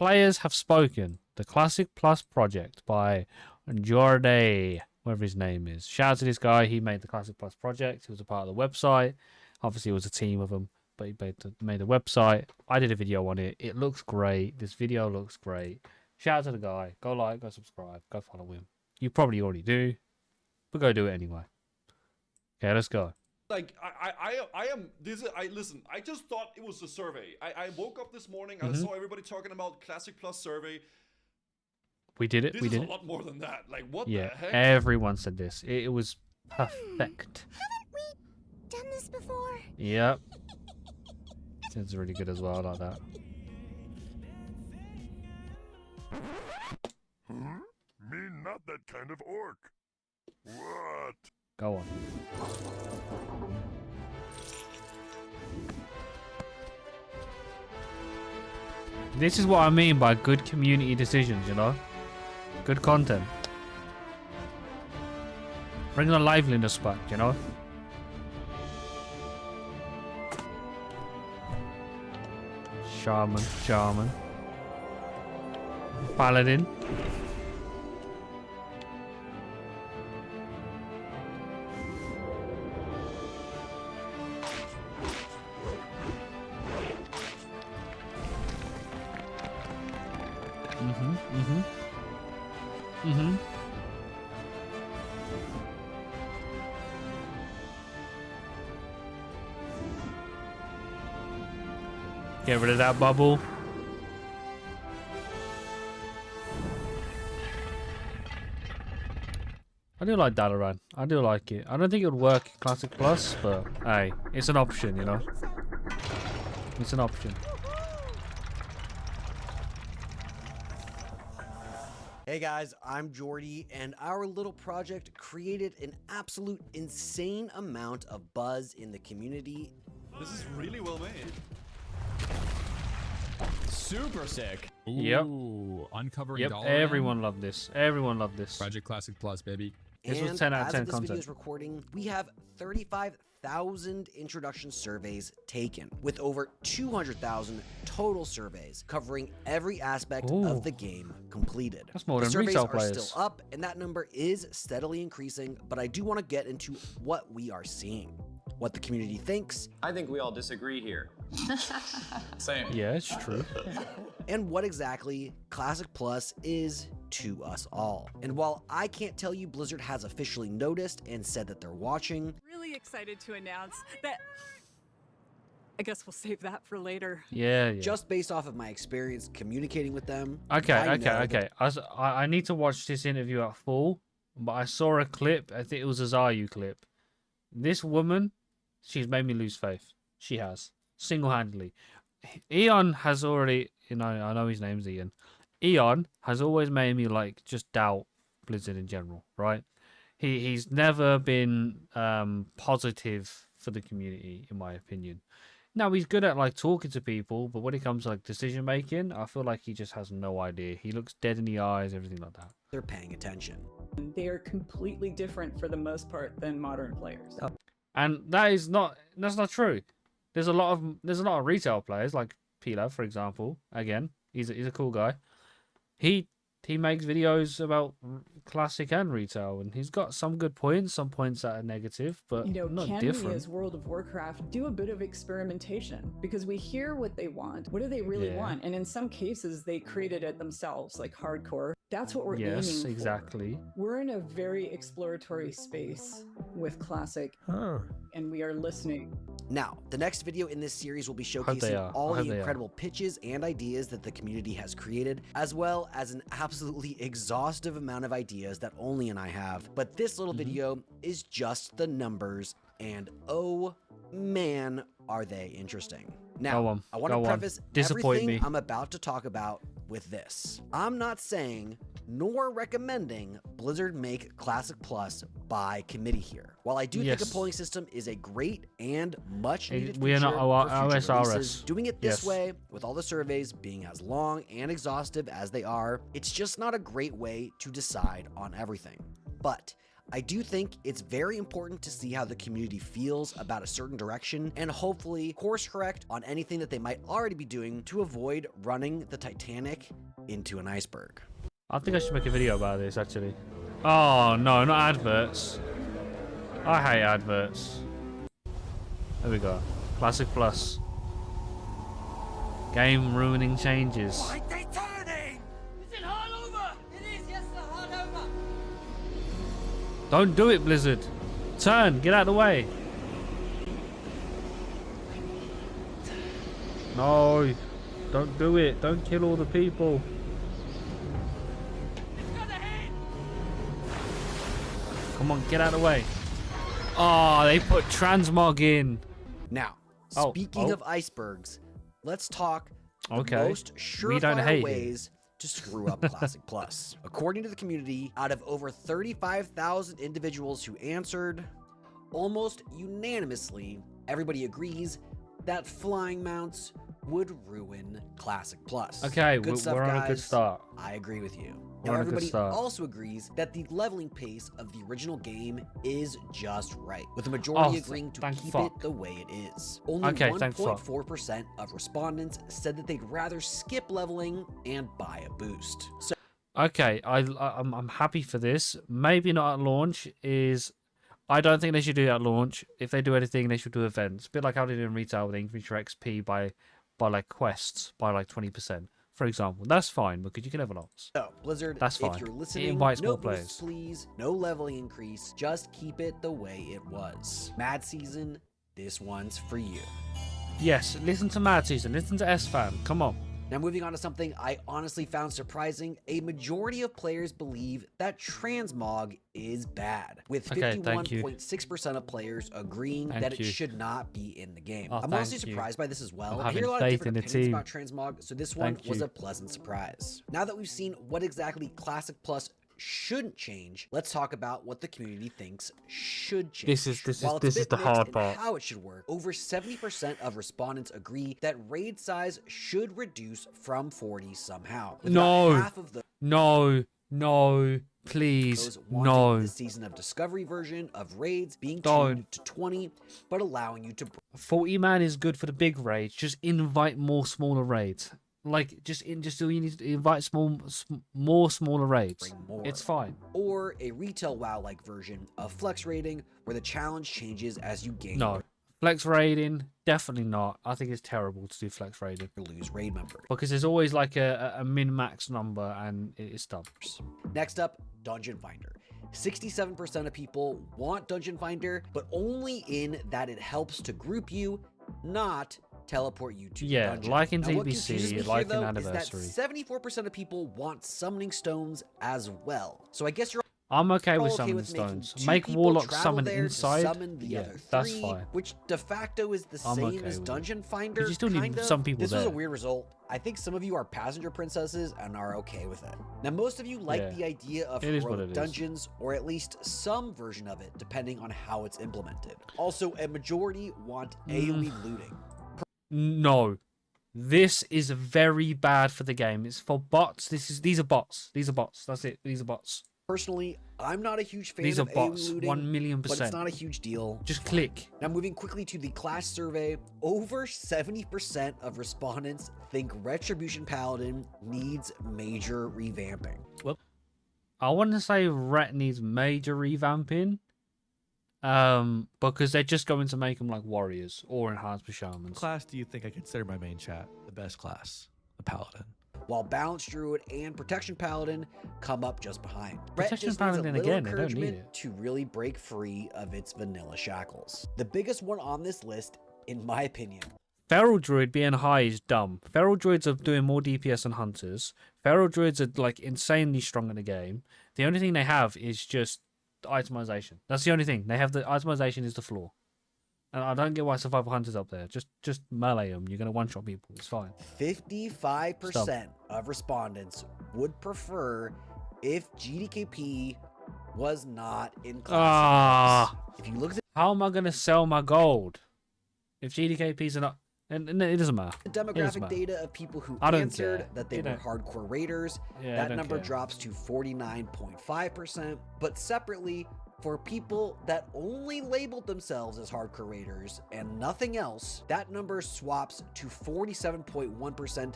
Players have spoken. The Classic Plus project by Jordi, whatever his name is. Shout out to this guy. He made the Classic Plus project. He was a part of the website. Obviously, it was a team of them, but he made a website. I did a video on it. It looks great. This video looks great. Shout out to the guy. Go like, go subscribe, go follow him. You probably already do, but go do it anyway. Okay, let's go. Like I am this is, I listen, I just thought it was a survey. I woke up this morning, I saw everybody talking about Classic Plus survey. We did it. This We is did a it. lot more than that. Like what Yeah, the heck? everyone said this. It was perfect. Haven't we done this before? Yep. Sounds really good as well, like that. Me not that kind of orc. What? Go on. This is what I mean by good community decisions, you know? Good content. Bring the liveliness back, you know? Shaman. Paladin. Get rid of that bubble. I do like Dalaran. I do like it. I don't think it would work in Classic Plus, but hey, it's an option, you know? It's an option. Hey guys, I'm Jordi, and our little project created an absolute insane amount of buzz in the community. This is really well made. Super sick. Yep. Ooh, uncovering Yep, Dalaran. everyone loved this. Everyone loved this. Project Classic Plus, baby. This was And 10 out of as 10 of this content. video's recording, we have 35,000 introduction surveys taken, with over 200,000 total surveys covering every aspect Ooh. of the game completed. That's more The than surveys retail are players. still up, and that number is steadily increasing, but I do want to get into what we are seeing, what the community thinks, I think we all disagree here. Same. Yeah, it's true. and what exactly Classic Plus is to us all. And while I can't tell you Blizzard has officially noticed and said that they're watching, Really excited to announce that. I guess we'll save that for later. Yeah. just based off of my experience communicating with them. Okay. I know that I need to watch this interview at full, but I saw a clip. I think it was a Zayu clip. This woman, she's made me lose faith. She has. Single-handedly. Eon has already, I know his name's Ian. Eon has always made me just doubt Blizzard in general, right? He's never been positive for the community, in my opinion. Now he's good at talking to people, but when it comes to decision making, I feel like he just has no idea. He looks dead in the eyes, everything like that. they're paying attention. They are completely different for the most part than modern players. And that's not true. There's a lot of retail players like Pila, for example. Again, he's a cool guy. He makes videos about classic and retail, and he's got some good points, some points that are negative, but not can different. we as World of Warcraft do a bit of experimentation? Because we hear what they want. What do they really Yeah. want? And in some cases, they created it themselves, like hardcore. That's what we're aiming Yes, for. exactly. We're in a very exploratory space with Classic, and we are listening. Now, the next video in this series will be hope they showcasing are. all I hope the they are. incredible pitches and ideas that the community has created, as well as an absolutely exhaustive amount of ideas that only and I have. But this little Mm-hmm. video is just the numbers, and oh man, are they interesting. Now, Go on, I want go to on. preface Disappoint everything me. I'm about to talk about with this. I'm not saying nor recommending Blizzard make Classic Plus by committee here. While I do think Yes. a polling system is a great and much needed We are feature not for future OSRS. releases, doing it this Yes. way, with all the surveys being as long and exhaustive as they are, it's just not a great way to decide on everything. But I do think it's very important to see how the community feels about a certain direction and hopefully course correct on anything that they might already be doing to avoid running the Titanic into an iceberg. I think I should make a video about this, actually. Oh, no, not adverts. I hate adverts. There we go. Classic Plus. Game ruining changes. Why they turning? Is it hard over? It is, yes, sir, hard over. Don't do it, Blizzard. Turn, get out of the way. No, don't do it. Don't kill all the people. Come on, get out of the way. Oh, they put transmog in. Now, Oh, speaking oh. of icebergs, let's talk the Okay. most We don't surefire hate it. ways to screw up Classic Plus. According to the community, out of over 35,000 individuals who answered, almost unanimously, everybody agrees that flying mounts would ruin Classic Plus. Okay, Good stuff, we're on a good guys. start. I agree with you. We're Now, on a good everybody start. also agrees that the leveling pace of the original game is just right, with the majority Oh, agreeing to thank keep fuck. it the way it is. Only Okay, thank fuck. 1.4% of respondents said that they'd rather skip leveling and buy a boost. So Okay, I'm happy for this. Maybe not at launch. I don't think they should do that at launch. If they do anything, they should do events. A bit like how they do in retail with Infantry XP by like quests by like 20%, for example. That's fine because you can level up. So, Blizzard, That's if fine. you're It listening, invites no more boosts, players. please, no leveling increase, just keep it the way it was. Mad Season, this one's for you. Yes, listen to Mad Season. Listen to SFAN. Come on. Now, moving on to something I honestly found surprising, a majority of players believe that transmog is bad, with Okay, thank you. 51.6% of players agreeing Thank that it you. should not be in the game. Oh, I'm honestly thank you. surprised by this as well. I'm I hear a having lot of faith different in the opinions team. about transmog, so this one Thank was you. a pleasant surprise. Now that we've seen what exactly Classic Plus shouldn't change, let's talk about what the community thinks should change. This is While it's a this is bit the mixed hard in part. how it should work, over 70% of respondents agree that raid size should reduce from 40 somehow. With about No. half of No, please, those wanting no. the Season of Discovery version of raids being Don't. tuned to 20, but allowing you to 40 man is good for the big raids. Just invite more smaller raids. Like just do you need to invite more smaller raids. bring more. It's fine. Or a retail WoW-like version of flex raiding where the challenge changes as you gain No. Flex raiding, definitely not. I think it's terrible to do flex raiding or lose raid members. because there's always like a min-max number and it's dumb. Next up, Dungeon Finder. 67% of people want Dungeon Finder, but only in that it helps to group you, not teleport you to the Yeah, dungeon. like in Now, what TBC, confuses me like here, in though, Anniversary. is that 74% of people want summoning stones as well. So I guess you're I'm okay with all summoning with making stones. two Make people warlock travel summon there to inside. summon the Yeah, other that's three, fine. which de facto is the I'm same okay as with it. Dungeon Finder. But you still need kind of. some people This was a there. weird result. I think some of you are passenger princesses and are okay with it. Now, most of you like Yeah. the idea of It is what heroic it is. dungeons, or at least some version of it, depending on how it's implemented. Also, a majority want AoE looting. No. This is very bad for the game. It's for bots. These are bots. These are bots. That's it. These are bots. Personally, I'm not a huge fan These are of bots. AoE looting, 1,000,000%. but it's not a huge deal. Just click. Now, moving quickly to the class survey, over 70% of respondents think Retribution Paladin needs major revamping. I want to say Ret needs major revamping. Because they're just going to make them like warriors or enhanced with shamans. Class do you think I consider my main chat the best class? The Paladin. While Balanced Druid and Protection Paladin come up just behind. Ret Protection just needs a Paladin, little again, they don't need encouragement it. to really break free of its vanilla shackles. The biggest one on this list, in my opinion, Feral Druid being high is dumb. Feral Druids are doing more DPS than Hunters. Feral Druids are like insanely strong in the game. The only thing they have is just itemization. That's the only thing. They have the itemization is the flaw. And I don't get why Survival Hunter's up there. Just melee them. You're going to one-shot people. It's fine. 55% of respondents would prefer if GDKP was not in class. Ah. If you look at How am I going to sell my gold? If GDKPs are not... And it doesn't matter. the It doesn't demographic matter. data of people who I don't answered care. that they You were don't- hardcore raiders, Yeah, I that don't number care. drops to 49.5%. But separately, For people that only labeled themselves as hardcore raiders and nothing else, that number swaps to 47.1%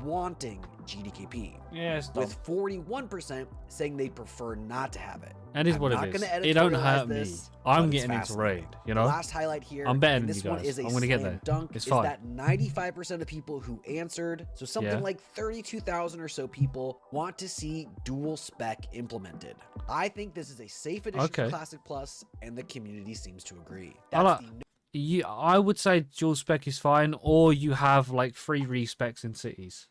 wanting GDKP, Yes, with 41% saying they prefer not to have it. that is I'm what not it is. gonna It don't editorialize hurt me. this, I'm but it's getting into fascinating. raid, you know? Last highlight here, I'm betting and this you one guys. is a I'm gonna get slam there. dunk, It's is fine. that 95% of people who answered, so something Yeah. like 32,000 or so people, want to see dual spec implemented. I think this is a safe addition Okay. to Classic Plus, and the community seems to agree. I That's like- the I would say dual spec is fine, or you have like 3 respecs in cities.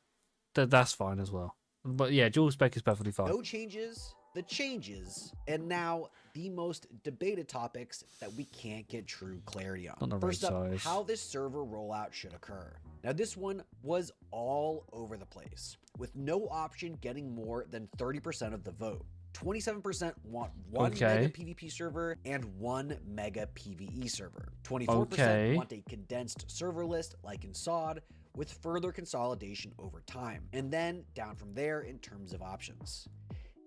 That's fine as well. But yeah, dual spec is perfectly fine. no changes, the changes, and now the most debated topics that we can't get true clarity on. On the First raid up, size. how this server rollout should occur. Now, this one was all over the place, with no option getting more than 30% of the vote. 27% want one Okay. mega PvP server and one mega PvE server. 24% Okay. want a condensed server list like in SOD, with further consolidation over time, and then down from there in terms of options.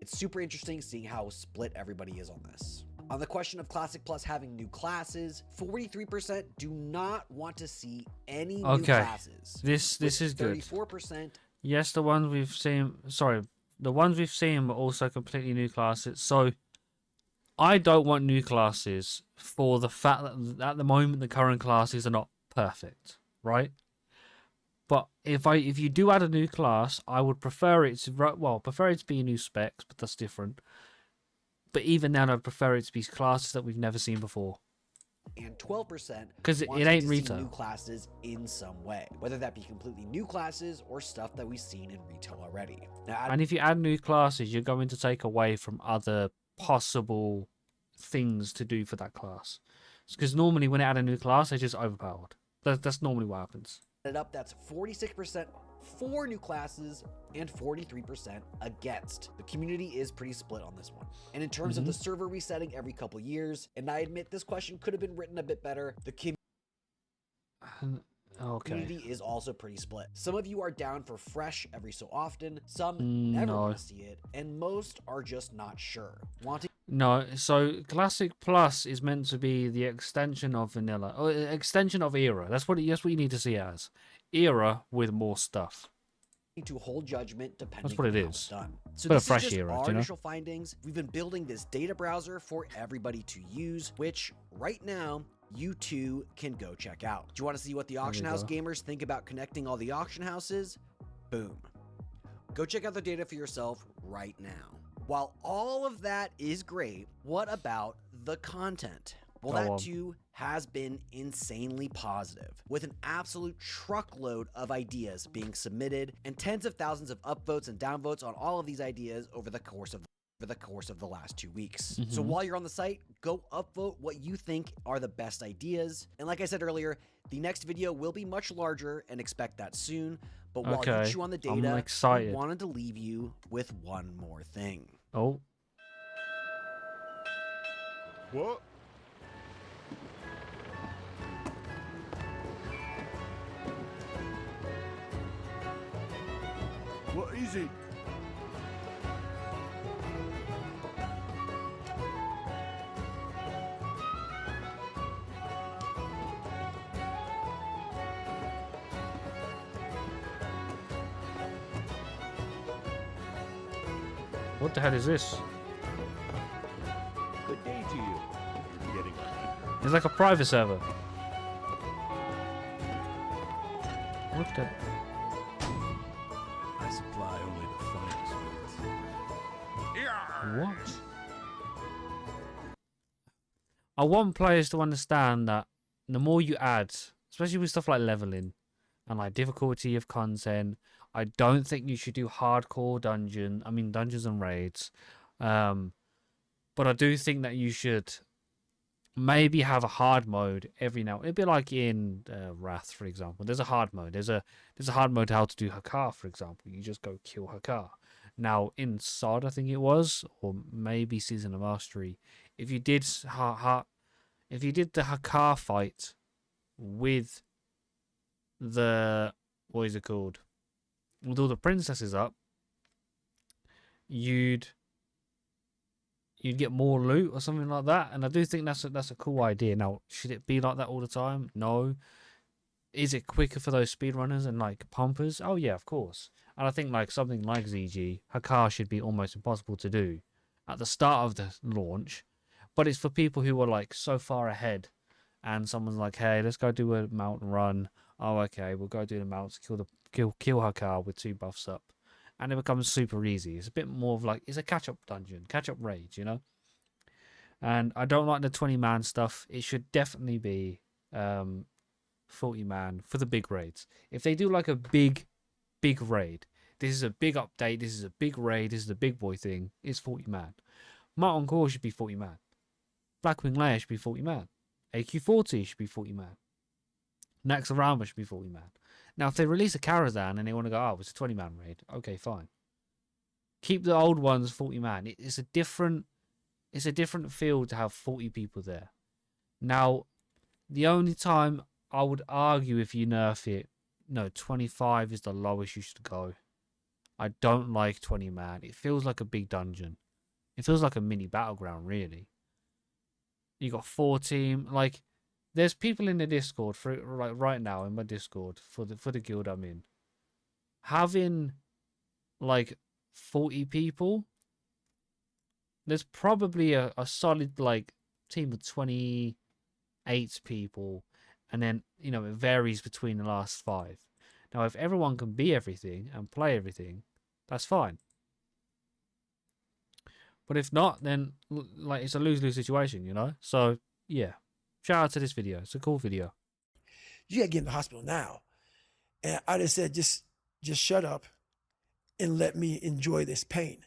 It's super interesting seeing how split everybody is on this. On the question of Classic Plus having new classes, 43% do not want to see any new Okay. classes. This is good. 34% Yes, the ones we've seen. Sorry, the ones we've seen were also completely new classes. So I don't want new classes for the fact that at the moment the current classes are not perfect, right? But if you do add a new class, I would prefer it to prefer it to be new specs, but that's different. But even then, I'd prefer it to be classes that we've never seen before. and 12% 'Cause it wanting ain't to see retail. new classes in some way, whether that be completely new classes or stuff that we've seen in retail already. Now, And if you add new classes, you're going to take away from other possible things to do for that class. Because normally when they add a new class, they're just overpowered. That's normally what happens. added up, that's 46% for new classes and 43% against. The community is pretty split on this one. And in terms of the server resetting every couple years, and I admit this question could have been written a bit better, the Okay. community is also pretty split. Some of you are down for fresh every so often, some never No. want to see it, and most are just not sure. Wanting No, so Classic Plus is meant to be the extension of Vanilla, or extension of Era. That's what you need to see it as. Era with more stuff. to hold judgment depending what on it how is. it's done. So Bit of this fresh is just era, our you know? initial findings. We've been building this data browser for everybody to use, which right now you too can go check out. Do you want to see what the auction house go. gamers think about connecting all the auction houses? Boom. Go check out the data for yourself right now. While all of that is great, what about the content? Well, Go that on. too has been insanely positive, with an absolute truckload of ideas being submitted and tens of thousands of upvotes and downvotes on all of these ideas over the course of the last 2 weeks. So while you're on the site, go upvote what you think are the best ideas. And like I said earlier, the next video will be much larger and expect that soon. But while you Okay, chew on the I'm data, we excited. wanted to leave you with one more thing. Oh, What? What is it? what the hell is this? Good day to you. You're getting It's like a private server. What the? I supply only the finest ones. What? I want players to understand that the more you add, especially with stuff like leveling and like difficulty of content, I don't think you should do hardcore dungeons and raids. But I do think that you should maybe have a hard mode every now. It'd be like in Wrath, for example. There's a hard mode. There's a hard mode how to do Hakar, for example. You just go kill Hakar. Now in SOD, I think it was, or maybe Season of Mastery, if you did the Hakar fight with the what is it called? With all the princesses up, you'd you'd get more loot or something like that. And I do think that's a cool idea. Now, should it be like that all the time? No. Is it quicker for those speedrunners and like pumpers? Oh yeah, of course. And I think like something like ZG, Hakar should be almost impossible to do at the start of the launch. But it's for people who are like so far ahead, and someone's like, "Hey, let's go do a mountain run." Oh, okay, we'll go do the mountains, kill Hakar with 2 buffs up, and it becomes super easy. It's a bit more of like, it's a catch-up dungeon, catch-up raid, you know. And I don't like the 20-man stuff. It should definitely be 40-man for the big raids. If they do like a big raid, this is a big update, this is a big raid, this is a big boy thing, it's 40-man. Molten Core should be 40-man. Blackwing Lair should be 40-man. AQ40 should be 40-man. Naxxramas should be 40-man. Now, if they release a Karazhan and they want to go, oh, it's a 20-man raid, okay, fine. Keep the old ones 40-man. It's a different feel to have 40 people there. Now, the only time I would argue if you nerf it, no, 25 is the lowest you should go. I don't like 20-man. It feels like a big dungeon. It feels like a mini battleground, really. You got 4 team, like, there's people in the Discord for like right now in my Discord for the guild I'm in. Having like 40 people, there's probably a solid like team of 28 people, and then it varies between the last 5. Now, if everyone can be everything and play everything, that's fine. But if not, then like it's a lose-lose situation, you know. So yeah. Shout out to this video. It's a cool video. You gotta get in the hospital now. And I just said, just shut up and let me enjoy this pain.